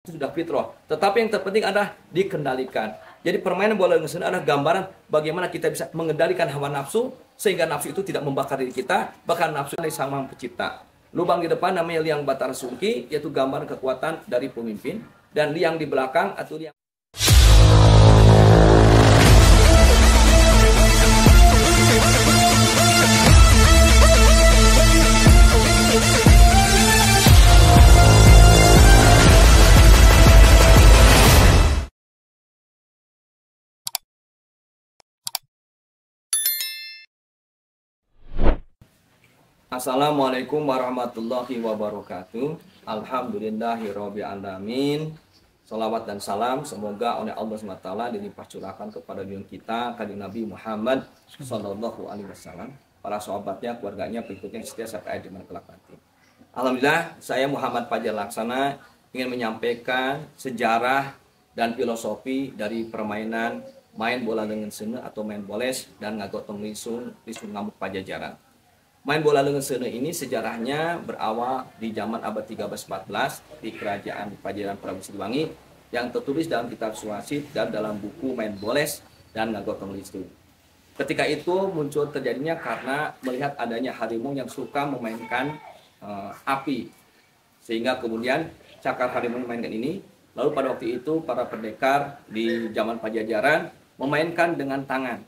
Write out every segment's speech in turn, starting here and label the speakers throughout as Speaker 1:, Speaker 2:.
Speaker 1: Itu sudah fitrah. Tetapi yang terpenting adalah dikendalikan. Jadi permainan bola dengan adalah gambaran bagaimana kita bisa mengendalikan hawa nafsu sehingga nafsu itu tidak membakar diri kita, bahkan nafsu dari Sang Maha Pencipta. Lubang di depan namanya liang batara sungki, yaitu gambaran kekuatan dari pemimpin, dan liang di belakang atau liang Assalamualaikum warahmatullahi wabarakatuh. Alhamdulillahirabbil alamin. Salawat dan salam semoga oleh Allah SWT dilimpah curahkan kepada junjungan kita kanjeng Nabi Muhammad sallallahu alaihi wasallam, para sahabatnya, keluarganya, pengikutnya setia sampai di mana kelak nanti. Alhamdulillah, saya Muhammad Fajar Laksana ingin menyampaikan sejarah dan filosofi dari permainan main bola dengan sene atau main boles dan ngagotong lisung ngamuk Pajajaran. Main bola dengan sene ini sejarahnya berawal di zaman abad 13-14 di kerajaan Pajajaran Prabu Siliwangi yang tertulis dalam kitab Suwasid dan dalam buku Main Boles dan Ngagotong Lisung. Ketika itu muncul terjadinya karena melihat adanya harimau yang suka memainkan api, sehingga kemudian cakar harimau memainkan ini. Lalu pada waktu itu para pendekar di zaman Pajajaran memainkan dengan tangan.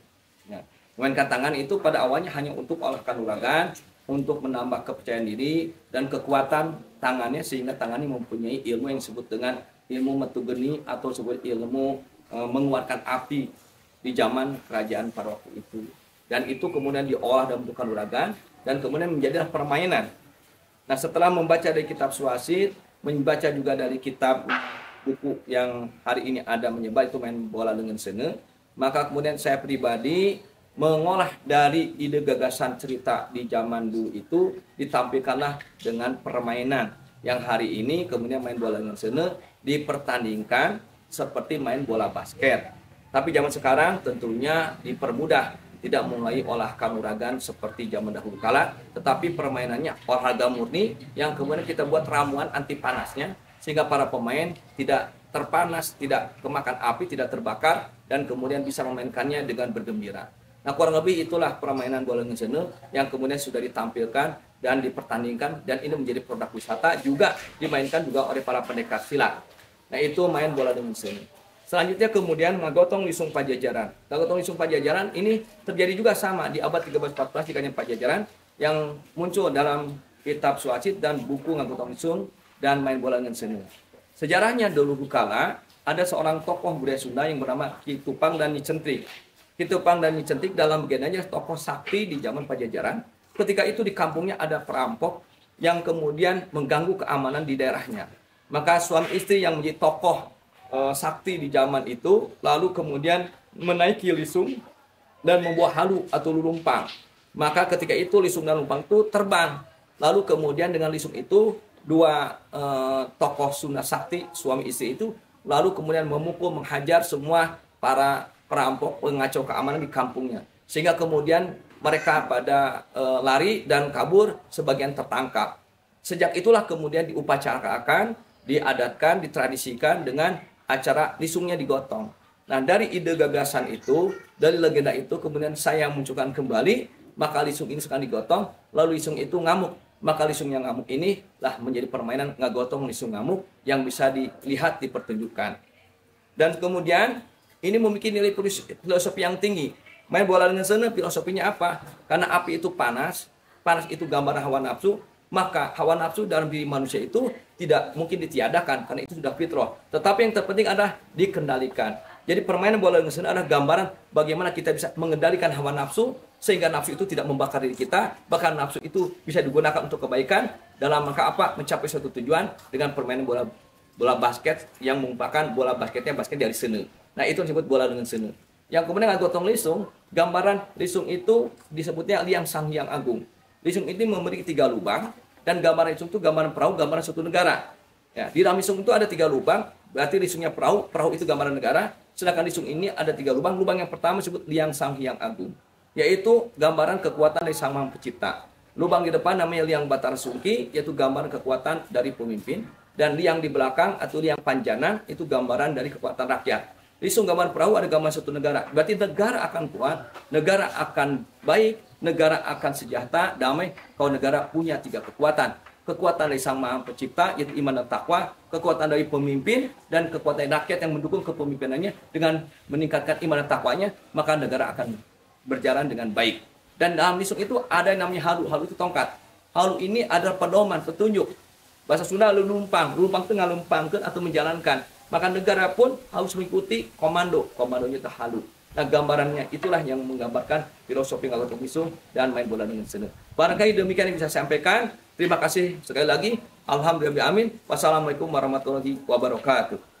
Speaker 1: Memainkan tangan itu pada awalnya hanya untuk olah kanuragan, untuk menambah kepercayaan diri dan kekuatan tangannya, sehingga tangannya mempunyai ilmu yang disebut dengan ilmu metu geni atau disebut ilmu mengeluarkan api di zaman kerajaan pada waktu itu. Dan itu kemudian diolah dalam bentuk kanuragan dan kemudian menjadilah permainan. Nah, setelah membaca dari kitab Suwasid, membaca juga dari kitab buku yang hari ini ada menyebar itu Main Bola dengan Sene, maka kemudian saya pribadi mengolah dari ide gagasan cerita di zaman dulu itu ditampilkanlah dengan permainan yang hari ini kemudian main bola dengan sene dipertandingkan seperti main bola basket. Tapi zaman sekarang tentunya dipermudah, tidak mulai olah kanuragan seperti zaman dahulu kala, tetapi permainannya olahraga murni yang kemudian kita buat ramuan anti panasnya sehingga para pemain tidak terpanas, tidak kemakan api, tidak terbakar, dan kemudian bisa memainkannya dengan bergembira. Nah, kurang lebih itulah permainan bola dengan sene yang kemudian sudah ditampilkan dan dipertandingkan, dan ini menjadi produk wisata, juga dimainkan juga oleh para pendekar silat. Nah, itu main bola dengan sene. Selanjutnya kemudian ngagotong lisung Pajajaran. Ngagotong lisung Pajajaran ini terjadi juga sama di abad 13-14 di kerajaan Pajajaran yang muncul dalam kitab Suwasid dan buku ngagotong lisung dan main bola dengan sene. Sejarahnya dulu kala ada seorang tokoh budaya Sunda yang bernama Ki Tupang dan Nyi Centrik. Ki Tupang dan Nyi Centrik dalam bagiannya tokoh sakti di zaman Pajajaran. Ketika itu di kampungnya ada perampok yang kemudian mengganggu keamanan di daerahnya. Maka suami istri yang menjadi tokoh sakti di zaman itu lalu kemudian menaiki lisung dan membuat halu atau lurumpang. Maka ketika itu lisung dan lumpang itu terbang. Lalu kemudian dengan lisung itu dua tokoh Sunda sakti suami istri itu lalu kemudian memukul, menghajar semua para perampok pengacau keamanan di kampungnya, sehingga kemudian mereka pada lari dan kabur, sebagian tertangkap. Sejak itulah kemudian diupacarakan, diadatkan, ditradisikan dengan acara lisungnya digotong. Nah, dari ide gagasan itu, dari legenda itu kemudian saya munculkan kembali, maka lisung ini sekarang digotong, lalu lisung itu ngamuk. Maka lisung yang ngamuk ini lah menjadi permainan ngagotong lisung ngamuk yang bisa dilihat, dipertunjukkan. Dan kemudian ini memiliki nilai filosofi yang tinggi. Main bola dengan sene filosofinya apa? Karena api itu panas, panas itu gambar hawa nafsu, maka hawa nafsu dalam diri manusia itu tidak mungkin ditiadakan karena itu sudah fitrah. Tetapi yang terpenting adalah dikendalikan. Jadi permainan bola dengan sene adalah gambaran bagaimana kita bisa mengendalikan hawa nafsu sehingga nafsu itu tidak membakar diri kita, bahkan nafsu itu bisa digunakan untuk kebaikan dalam rangka apa? Mencapai suatu tujuan dengan permainan bola basket yang merupakan bola basketnya basket dari sene. Nah, itu disebut bola dengan sene. Yang kemudian ngagotong lisung, gambaran lisung itu disebutnya liang Sang Hyang Agung. Lisung ini memiliki 3 lubang, dan gambaran lisung itu gambaran perahu, gambaran suatu negara. Ya, di dalam lisung itu ada 3 lubang, berarti lisungnya perahu, perahu itu gambaran negara. Sedangkan lisung ini ada 3 lubang. Lubang yang pertama disebut liang Sang Hyang Agung, yaitu gambaran kekuatan dari Sang Maha Pencipta. Lubang di depan namanya liang batara sungki, yaitu gambaran kekuatan dari pemimpin. dan liang di belakang atau liang panjana itu gambaran dari kekuatan rakyat. Di gambar perahu ada gambar suatu negara. Berarti negara akan kuat, negara akan baik, negara akan sejahtera, damai kalau negara punya 3 kekuatan. Kekuatan dari Sang Maha Pencipta yaitu iman dan takwa, kekuatan dari pemimpin dan kekuatan rakyat yang mendukung kepemimpinannya dengan meningkatkan iman dan takwanya, maka negara akan berjalan dengan baik. Dan dalam lisung itu ada yang namanya halu. Halu itu tongkat. Halu ini adalah pedoman, petunjuk. Bahasa Sunda lumpang tengah lumpangkan atau menjalankan. Maka negara pun harus mengikuti komando. Komandonya itu halu. Nah, gambarannya itulah yang menggambarkan filosofi ngalatur lisung dan main bola dengan seni. Barangkali demikian yang bisa saya sampaikan. Terima kasih sekali lagi. Alhamdulillah amin. Wassalamualaikum warahmatullahi wabarakatuh.